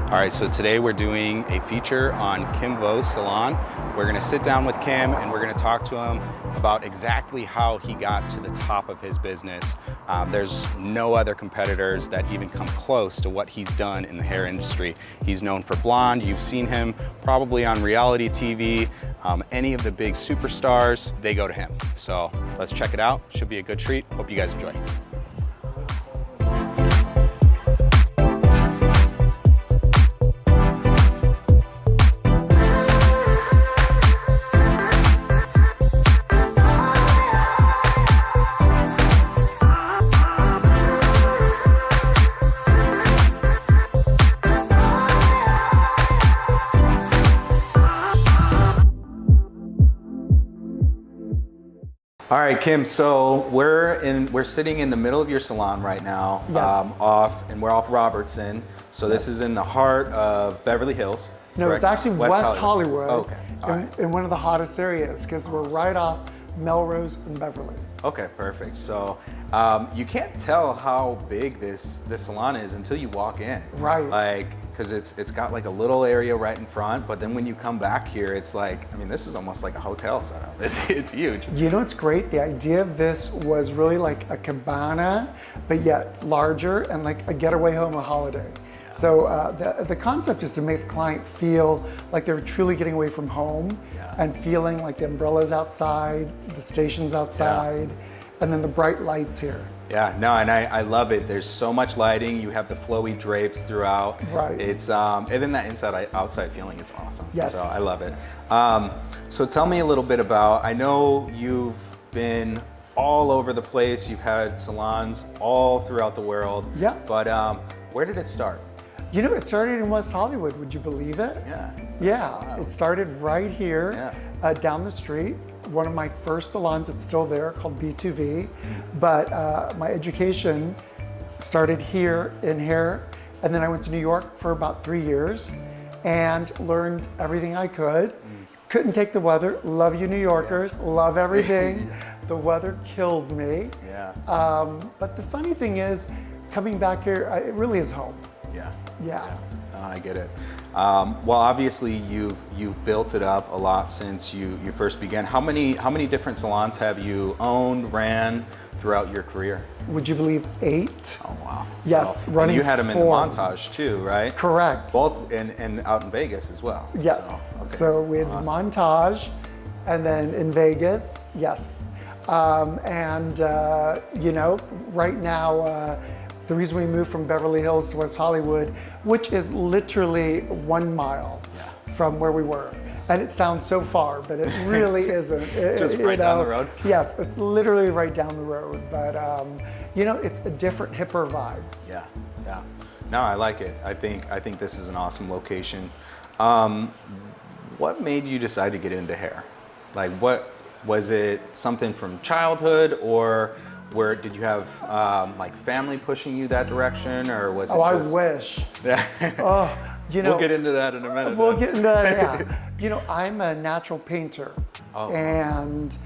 All right, so today we're doing a feature on Kim Vo's salon. We're gonna sit down with Kim and we're gonna talk to him about exactly how he got to the top of his business. There's no other competitors that even come close to what he's done in the hair industry. He's known for blonde. You've seen him probably on reality TV. Any of the big superstars, they go to him. So let's check it out. Should be a good treat. Hope you guys enjoy. All right, Kim. So we're sitting in the middle of your salon right now. Yes. We're off Robertson. So this is in the heart of Beverly Hills. No, correct? it's actually West Hollywood. Okay. In one of the hottest areas because we're right off Melrose and Beverly. Okay, perfect. So you can't tell how big this salon is until you walk in. Right. Like, because it's got like a little area right in front, but then when you come back here, it's like, I mean, this is almost like a hotel setup. It's huge. You know, it's great. The idea of this was really like a cabana, but yet larger and like a getaway home, a holiday. Yeah. So the concept is to make the client feel like they're truly getting away from home and feeling like the umbrellas outside, the stations outside, and then the bright lights here. Yeah, no, and I love it. There's so much lighting. You have the flowy drapes throughout. Right. It's and then that outside feeling, it's awesome. Yes. So I love it. So tell me a little bit about, I know you've been all over the place. You've had salons all throughout the world. Yeah. But where did it start? You know, it started in West Hollywood. Would you believe it? Yeah. Yeah, Wow. It started right here, down the street. One of my first salons, it's still there, called B2V. But my education started here in hair, and then I went to New York for about 3 years and learned everything I could. Couldn't take the weather. Love you, New Yorkers. Love everything. The weather killed me. Yeah. But the funny thing is, coming back here, it really is home. Yeah. No, I get it. Well, obviously you've built it up a lot since you first began. How many different salons have you owned, ran throughout your career? Would you believe 8? Oh wow. Yes, so, running. And you had them in the 4. Montage too, right? Correct. Both and out in Vegas as well. Yes. So, okay. So we had the Montage, and then in Vegas, yes. You know, right now. The reason we moved from Beverly Hills to West Hollywood, which is literally 1 mile from where we were. And it sounds so far, but it really isn't. Just right down the road? Yes, it's literally right down the road. But, you know, it's a different, hipper vibe. Yeah. No, I like it. I think this is an awesome location. What made you decide to get into hair? Like, what was it? Something from childhood, or did you have like family pushing you that direction, or was it I just... wish. Yeah. Oh, you know. We'll get into that in a minute. We'll get into that, yeah. You know, I'm a natural painter, and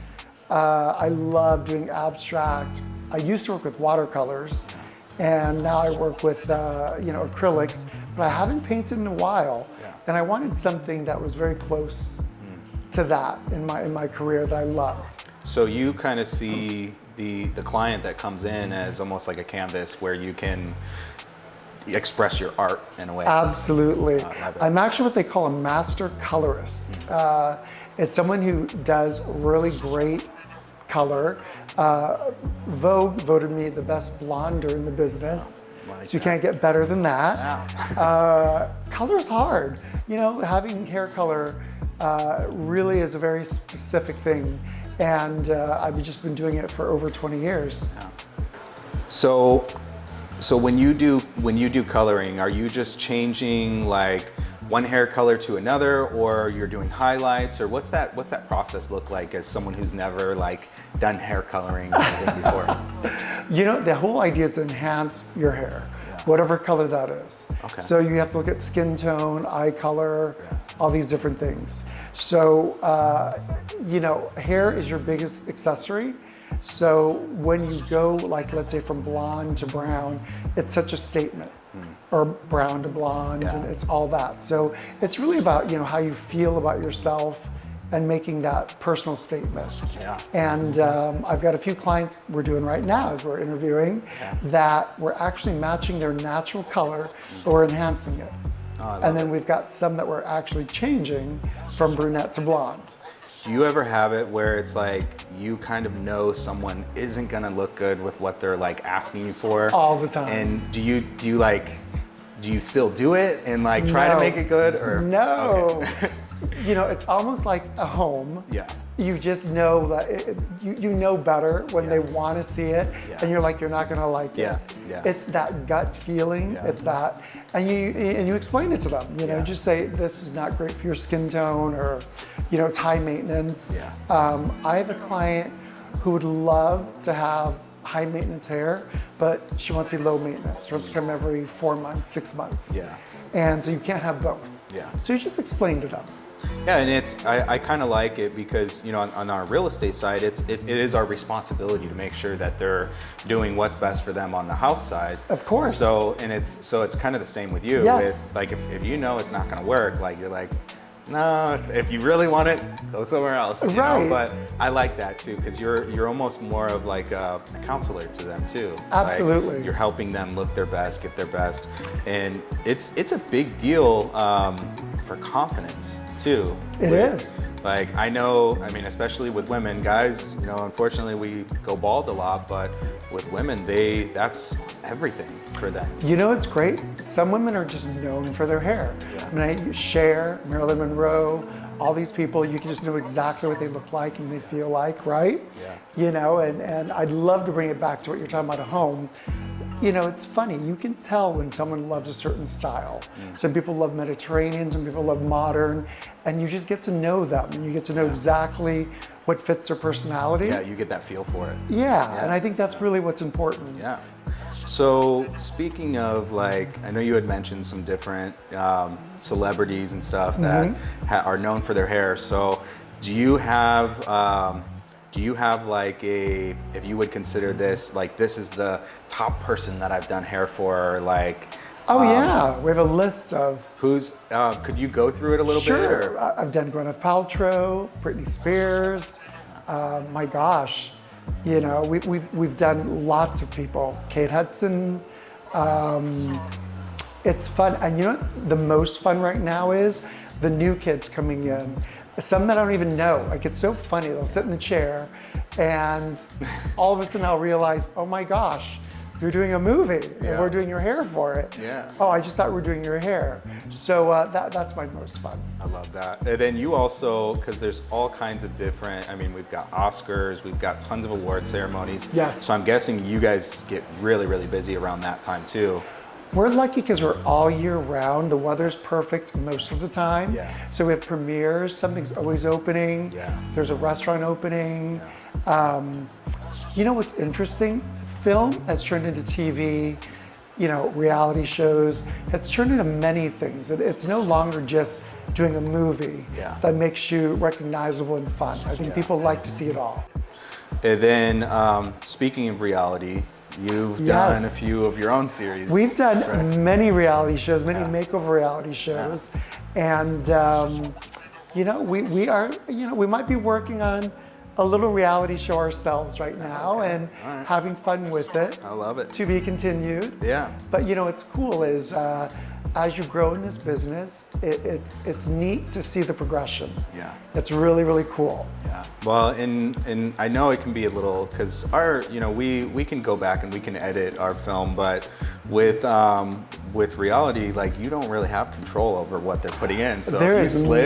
I love doing abstract. I used to work with watercolors, and now I work with you know, acrylics, but I haven't painted in a while, and I wanted something that was very close to that in my career that I loved. So you kind of see the client that comes in as almost like a canvas where you can express your art in a way. Absolutely. I'm actually what they call a master colorist. It's someone who does really great color. Vogue voted me the best blonder in the business. So you can't get better than that. Wow. Color is hard. You know, having hair color really is a very specific thing. And I've just been doing it for over 20 years. So when you do coloring, are you just changing like one hair color to another, or you're doing highlights, or what's that process look like as someone who's never like done hair coloring or anything before? You know, the whole idea is to enhance your hair, whatever color that is. Okay. So you have to look at skin tone, eye color, all these different things. So, you know, hair is your biggest accessory. So when you go, like, let's say from blonde to brown, it's such a statement. or brown to blonde, and it's all that. So it's really about, you know, how you feel about yourself and making that personal statement. Yeah. And I've got a few clients we're doing right now as we're interviewing that we're actually matching their natural color, but we're enhancing it. And then we've got some that we're actually changing from brunette to blonde. Do you ever have it where it's like you kind of know someone isn't gonna look good with what they're like asking you for? All the time. And do you still do it and like try to make it good, or no? Okay. You know, it's almost like a home. Yeah. You just know that you know better when they want to see it, and you're like, you're not going to like it. Yeah. It's that gut feeling. Yeah. It's that, and you explain it to them. You know, just say this is not great for your skin tone, or you know, it's high maintenance. Yeah. I have a client who would love to have high maintenance hair, but she wants to be low maintenance. She wants to come every 4 months, 6 months. Yeah. And so you can't have both. Yeah. So you just explain to them. Yeah, and I kind of like it because, you know, on our real estate side, it is our responsibility to make sure that they're doing what's best for them on the house side. Of course. So it's kind of the same with you. Yes. With, like if you know it's not going to work, like you're like, no, if you really want it, go somewhere else. You know? But I like that too, because you're almost more of like a counselor to them too. Absolutely. Like you're helping them look their best, get their best, and it's a big deal for confidence too. It is. Like I know, I mean, especially with women, guys, you know, unfortunately we go bald a lot, but with women, that's everything for them. You know, it's great. Some women are just known for their hair. Yeah. I mean, Shear, Marilyn Monroe, all these people, you can just know exactly what they look like and they feel like, right? Yeah. You know, and I'd love to bring it back to what you're talking about at home. You know, it's funny, you can tell when someone loves a certain style. Some people love Mediterranean, some people love modern, and you just get to know them, and you get to know exactly what fits their personality. Yeah, you get that feel for it. Yeah, and I think that's really what's important. Yeah. So speaking of, like, I know you had mentioned some different celebrities and stuff that are known for their hair. So do you have like if you would consider this, like this is the top person that I've done hair for, or like? Oh yeah, we have a list of. Who's, could you go through it a little bit? Sure, I've done Gwyneth Paltrow, Britney Spears, my gosh, you know, we've done lots of people. Kate Hudson, it's fun, and you know what the most fun right now is? The new kids coming in. Some that I don't even know. Like, it's so funny. They'll sit in the chair and all of a sudden I'll realize, oh my gosh, you're doing a movie and we're doing your hair for it. Yeah. Oh, I just thought we were doing your hair. So that's my most fun. I love that. And then you also, because there's all kinds of different, I mean, we've got Oscars, we've got tons of award ceremonies. Yes. So I'm guessing you guys get really, really busy around that time too. We're lucky because we're all year round. The weather's perfect most of the time. Yeah. So we have premieres, something's always opening. Yeah. There's a restaurant opening. You know what's interesting? Film has turned into TV, you know, reality shows. It's turned into many things. It's no longer just doing a movie that makes you recognizable and fun. I think people like to see it all. And then speaking of reality, you've done a few of your own series. We've done many reality shows, many makeover reality shows. And, you know, we are, you know, we might be working on a little reality show ourselves right now and having fun with it. I love it. To be continued. Yeah. But, you know, what's cool is as you grow in this business, it's neat to see the progression. Yeah. It's really, really cool. Yeah. Well, and I know it can be a little, because our, you know, we can go back and we can edit our film, but with reality, like, you don't really have control over what they're putting in. So there if is you slip,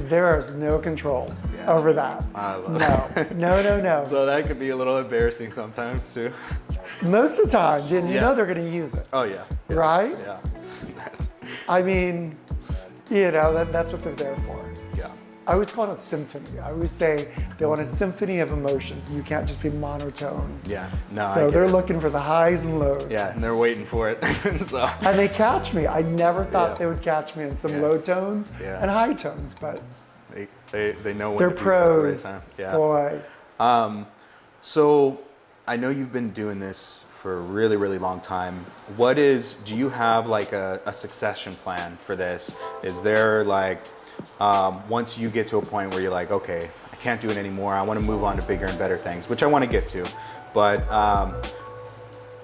there is no control over that. I love it. No. So that could be a little embarrassing sometimes too. Most of the time, and you know they're going to use it. Oh yeah. Right? Yeah. I mean, you know, that's what they're there for. Yeah. I always call it a symphony. I always say they want a symphony of emotions. You can't just be monotone. Yeah. No. So they're looking for the highs and lows. Yeah, and they're waiting for it. So. And they catch me. I never thought they would catch me in some low tones and high tones, but they know when they're to be pros. Right time. Yeah. Boy. So I know you've been doing this for a really, really long time. Do you have like a succession plan for this? Is there like, once you get to a point where you're like, okay, I can't do it anymore, I want to move on to bigger and better things, which I want to get to, but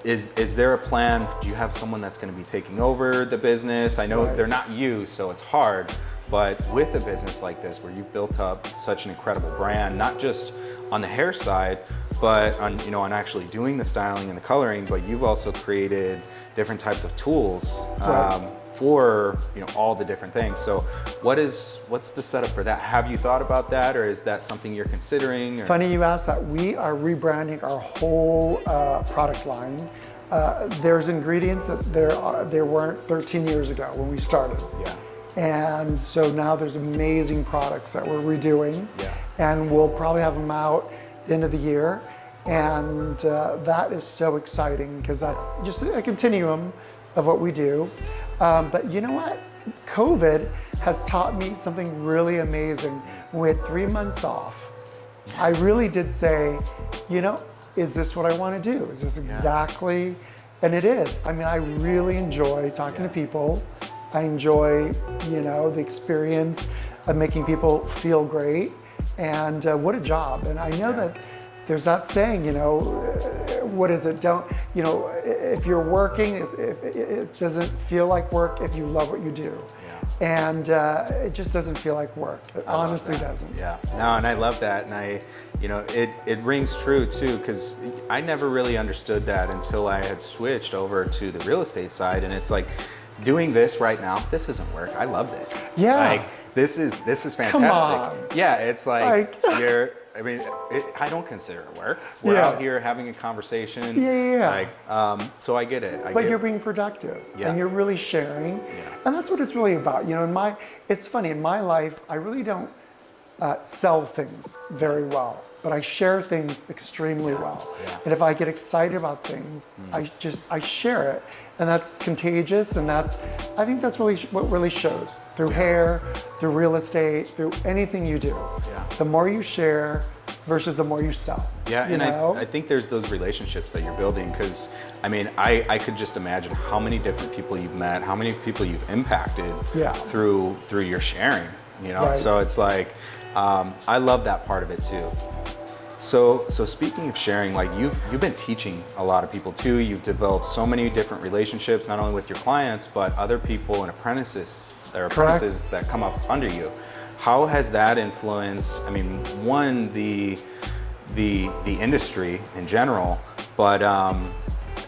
is there a plan? Do you have someone that's going to be taking over the business? I know they're not you, so it's hard, but with a business like this where you've built up such an incredible brand, not just on the hair side, but on, you know, on actually doing the styling and the coloring, but you've also created different types of tools for, you know, all the different things. So what's the setup for that? Have you thought about that, or is that something you're considering? Or? Funny you asked that. We are rebranding our whole product line. There's ingredients that there weren't 13 years ago when we started. Yeah. And so now there's amazing products that we're redoing, and we'll probably have them out at the end of the year. And that is so exciting because that's just a continuum of what we do. But you know what? COVID has taught me something really amazing. With 3 months off, I really did say, you know, is this what I want to do? Is this exactly? And it is. I mean, I really enjoy talking to people. I enjoy, you know, the experience of making people feel great, and what a job. And I know that there's that saying, you know, what is it? Don't, you know, if you're working, it doesn't feel like work if you love what you do. And it just doesn't feel like work. It honestly doesn't. Yeah, no, and I love that. And you know, it rings true too, because I never really understood that until I had switched over to the real estate side. And it's like, doing this right now, this isn't work. I love this. Yeah. Like, this is fantastic. Come on. Yeah, it's like I don't consider it work. We're out here having a conversation. Yeah. Like, so I get it. But you're being productive, and you're really sharing, and that's what it's really about. You know, it's funny, in my life, I really don't sell things very well, but I share things extremely well. And if I get excited about things, I share it, and that's contagious. And I think that's really what really shows through hair, through real estate, through anything you do. The more you share versus the more you sell. Yeah, and I think there's those relationships that you're building, because I mean, I could just imagine how many different people you've met, how many people you've impacted through your sharing. You know, so it's like, I love that part of it too. So speaking of sharing, like you've been teaching a lot of people too. You've developed so many different relationships, not only with your clients, but other people and apprentices that come up under you. How has that influenced, I mean, one, the industry in general, but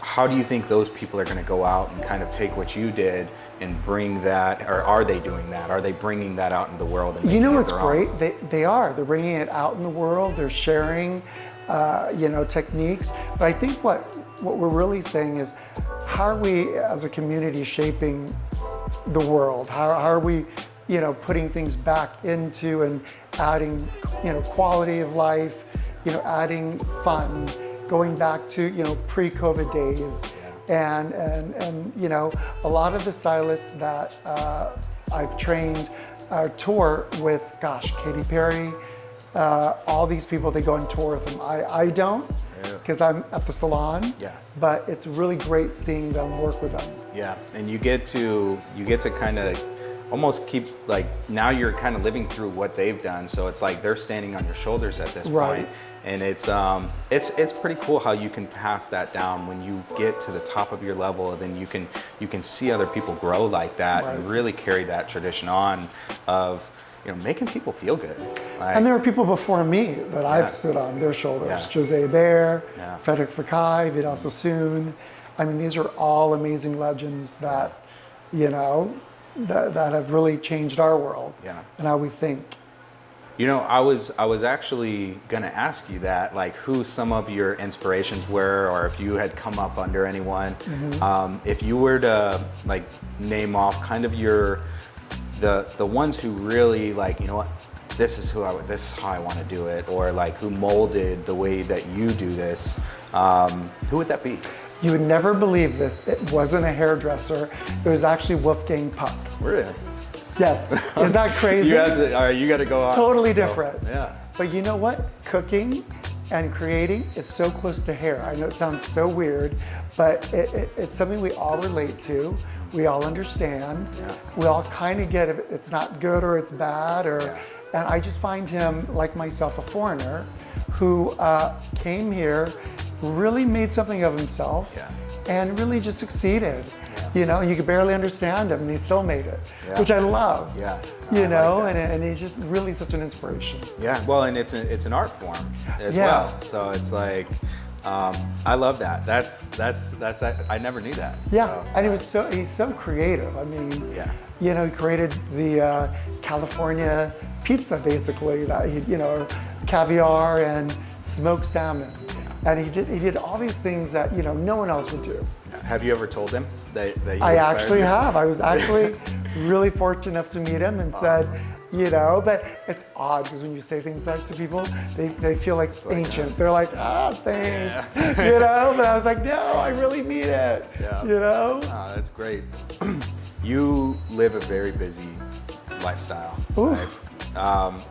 how do you think those people are going to go out and kind of take what you did and bring that, or are they doing that? Are they bringing that out in the world? And you know what's great? They are. They're bringing it out in the world. They're sharing, you know, techniques. But I think what we're really saying is, how are we as a community shaping the world? How are we, you know, putting things back into and adding, you know, quality of life, you know, adding fun, going back to, you know, pre-COVID days. And you know, a lot of the stylists that I've trained tour with, gosh, Katy Perry, all these people, they go on tour with them. I don't, because I'm at the salon. But it's really great seeing them work with them. Yeah, and you get to kind of almost keep, like, now you're kind of living through what they've done, so it's like they're standing on your shoulders at this point. And it's pretty cool how you can pass that down when you get to the top of your level, and then you can see other people grow like that and really carry that tradition on of, you know, making people feel good. Like, and there are people before me that I've stood on their shoulders. Jose Bear, Frederick Fekkai, Vidal Sassoon. I mean, these are all amazing legends that, you know, that have really changed our world and how we think. You know, I was actually gonna ask you that, like, who some of your inspirations were, or if you had come up under anyone. If you were to, like, name off kind of the ones who really, like, you know what, this is how I want to do it, or like who molded the way that you do this, who would that be? You would never believe this. It wasn't a hairdresser. It was actually Wolfgang Puck. Really? Yes. Is that crazy? You got to go on. Totally different. Yeah. But you know what? Cooking and creating is so close to hair. I know it sounds so weird, but it's something we all relate to. We all understand. Yeah. We all kind of get if it's not good or it's bad. And I just find him, like myself, a foreigner who came here, really made something of himself, and really just succeeded. You know, you could barely understand him, and he still made it, which I love. You know, like and he's just really such an inspiration. Yeah, well, and it's an art form as well. So it's like, I love that. That's I never knew that. Yeah, and he's so creative. I mean, you know, he created the California pizza basically, that caviar and smoked salmon, and he did all these things that no one else would do. Have you ever told him that you I actually have. I was actually really fortunate enough to meet him and said, but it's odd because when you say things like to people, they feel like ancient. They're like, thanks, but I was like, no, I really mean it, Oh, that's great. You live a very busy lifestyle. Right?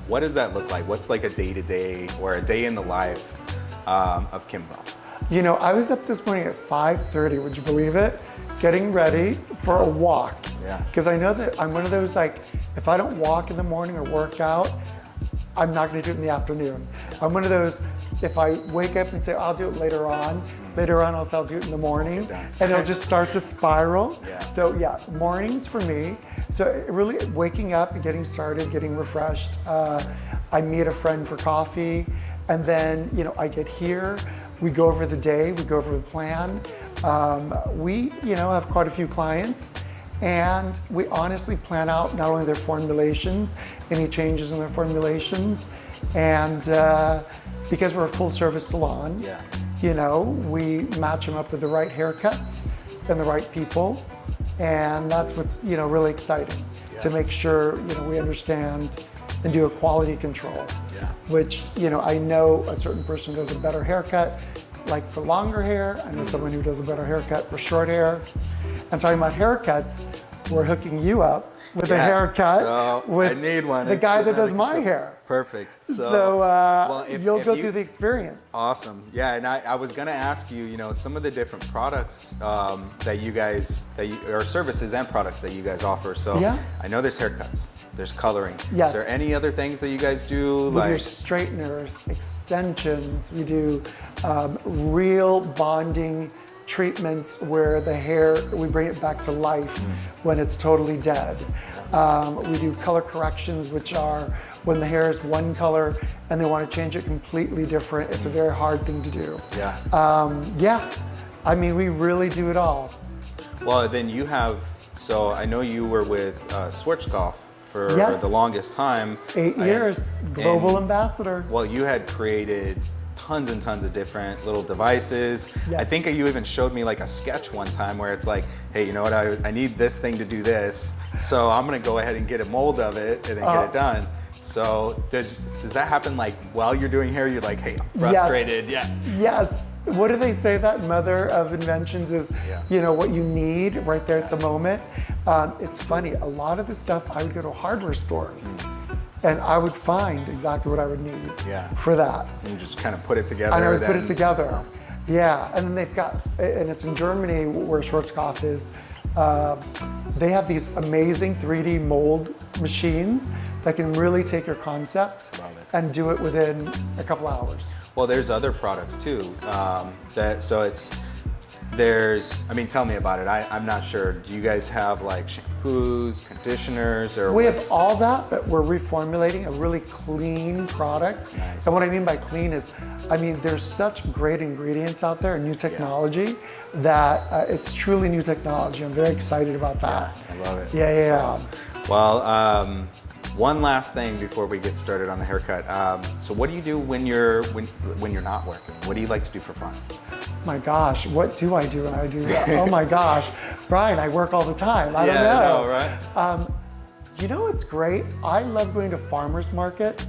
What does that look like? What's like a day-to-day or a day in the life of Kimbo? I was up this morning at 5:30, would you believe it? Getting ready for a walk. Because I know that I'm one of those, like, if I don't walk in the morning or work out, I'm not gonna do it in the afternoon. I'm one of those, if I wake up and say, I'll do it later on I'll do it in the morning, and it'll just start to spiral. So mornings for me. So really waking up and getting started, getting refreshed. I meet a friend for coffee, and then, I get here, we go over the day, we go over the plan. We, have quite a few clients, and we honestly plan out not only their formulations, any changes in their formulations, and because we're a full service salon, we match them up with the right haircuts and the right people, and that's what's, really exciting, to make sure, we understand and do a quality control. Which, I know a certain person does a better haircut, like for longer hair. I know someone who does a better haircut for short hair. And talking about haircuts, we're hooking you up with a haircut with I need one. The guy that does my hair. Perfect. So you'll go through the experience. Awesome. Yeah, and I was gonna ask you, some of the different products that you guys, or services and products that you guys offer. So I know there's haircuts. There's coloring. Is there any other things that you guys do? We do straighteners, extensions. We do real bonding treatments where the hair, we bring it back to life when it's totally dead. We do color corrections, which are when the hair is one color and they want to change it completely different. It's a very hard thing to do. I mean, we really do it all. Well, then you have, so I know you were with Schwarzkopf for the longest time. 8 years, global ambassador. Well, you had created tons and tons of different little devices. I think you even showed me like a sketch one time where it's like, hey, you know what, I need this thing to do this, so I'm gonna go ahead and get a mold of it and then get it done. So does that happen like while you're doing hair? You're like, hey, I'm frustrated. Yes. What do they say, that mother of inventions is, what you need right there at the moment. It's funny, a lot of the stuff I would go to hardware stores and I would find exactly what I would need for that. And you just kind of put it together. And I would put it together. And then they've got, and it's in Germany where Schwarzkopf is, they have these amazing 3D mold machines that can really take your concept and do it within a couple hours. Well, there's other products too. Tell me about it. I'm not sure. Do you guys have like shampoos, conditioners, or we have all that, but we're reformulating a really clean product. And what I mean by clean is, there's such great ingredients out there and new technology that it's truly new technology. I'm very excited about that. I love it. Well, one last thing before we get started on the haircut. So what do you do when you're not working? What do you like to do for fun? My gosh, what do I do when I do that? Oh my gosh, Brian, I work all the time. I don't know. Right? It's great. I love going to farmers markets.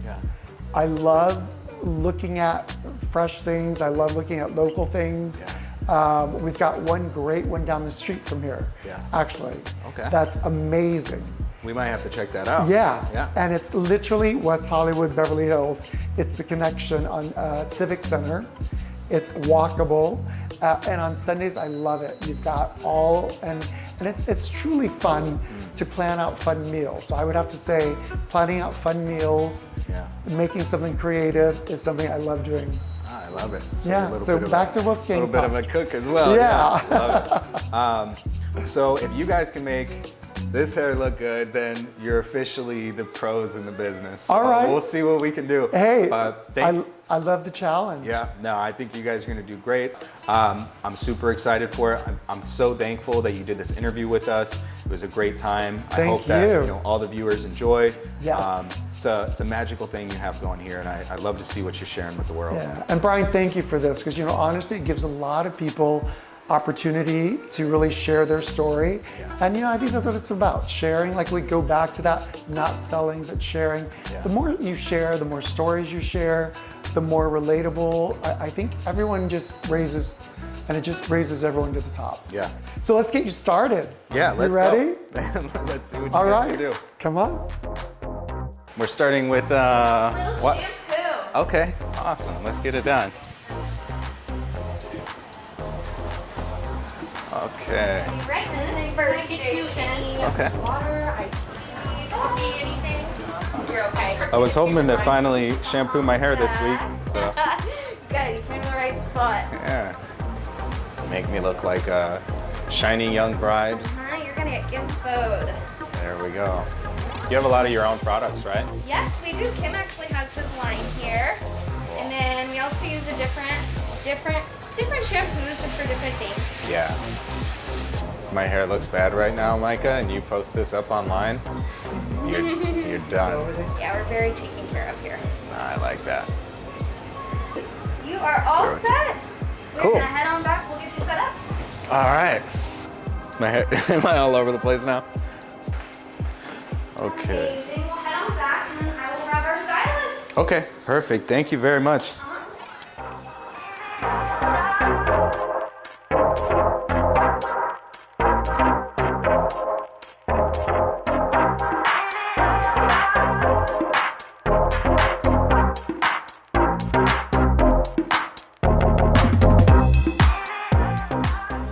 I love looking at fresh things. I love looking at local things. We've got one great one down the street from here, actually. That's amazing. We might have to check that out. Yeah. And it's literally West Hollywood, Beverly Hills. It's the connection on Civic Center. It's walkable. And on Sundays, I love it. You've got and it's truly fun to plan out fun meals. So I would have to say planning out fun meals, making something creative is something I love doing. I love it. So back to Wolfgang. A little bit of a cook as well. Love it. So if you guys can make this hair look good, then you're officially the pros in the business. All right. We'll see what we can do. Hey, I love the challenge. Yeah, no, I think you guys are going to do great. I'm super excited for it. I'm so thankful that you did this interview with us. It was a great time. I hope that all the viewers enjoy. Yes. It's a magical thing you have going here, and I love to see what you're sharing with the world. Yeah, and Brian, thank you for this, because honestly, it gives a lot of people opportunity to really share their story. And I think that's what it's about, sharing. Like we go back to that, not selling, but sharing. The more you share, the more stories you share, the more relatable. I think everyone just raises, and it just raises everyone to the top. Yeah. So let's get you started. Yeah, let's go. You ready? Let's see what you guys can do. Come on. We're starting with what? Shampoo. Okay, awesome. Let's get it done. Okay. Right, this first station. Okay. Water, iced tea, coffee, anything? You're okay. I was hoping to finally shampoo my hair this week. So. Good, you came to the right spot. Yeah. Make me look like a shiny young bride. You're gonna get good food. There we go. You have a lot of your own products, right? Yes, we do. Kim actually has his line here. And then we also use a different shampoos just for different things. Yeah. My hair looks bad right now, Micah, and you post this up online, you're done. Yeah, we're very taken care of here. I like that. You are all set. We're Cool. gonna head on back. We'll get you set up. All right. My hair, am I all over the place now? Okay. Amazing. We'll head on back and then I will grab our stylist. Okay, perfect. Thank you very much.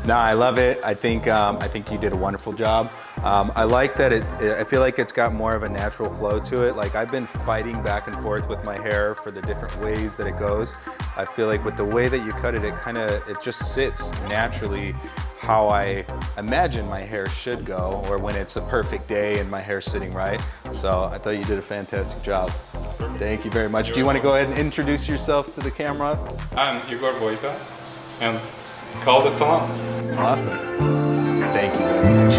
No, I love it. I think you did a wonderful job. I like that I feel like it's got more of a natural flow to it. Like I've been fighting back and forth with my hair for the different ways that it goes. I feel like with the way that you cut it, it just sits naturally how I imagine my hair should go, or when it's a perfect day and my hair's sitting right. So I thought you did a fantastic job. Thank you very much. Do you want to go ahead and introduce yourself to the camera? I'm Igor Voita, and call the salon. Awesome. Thank you very much.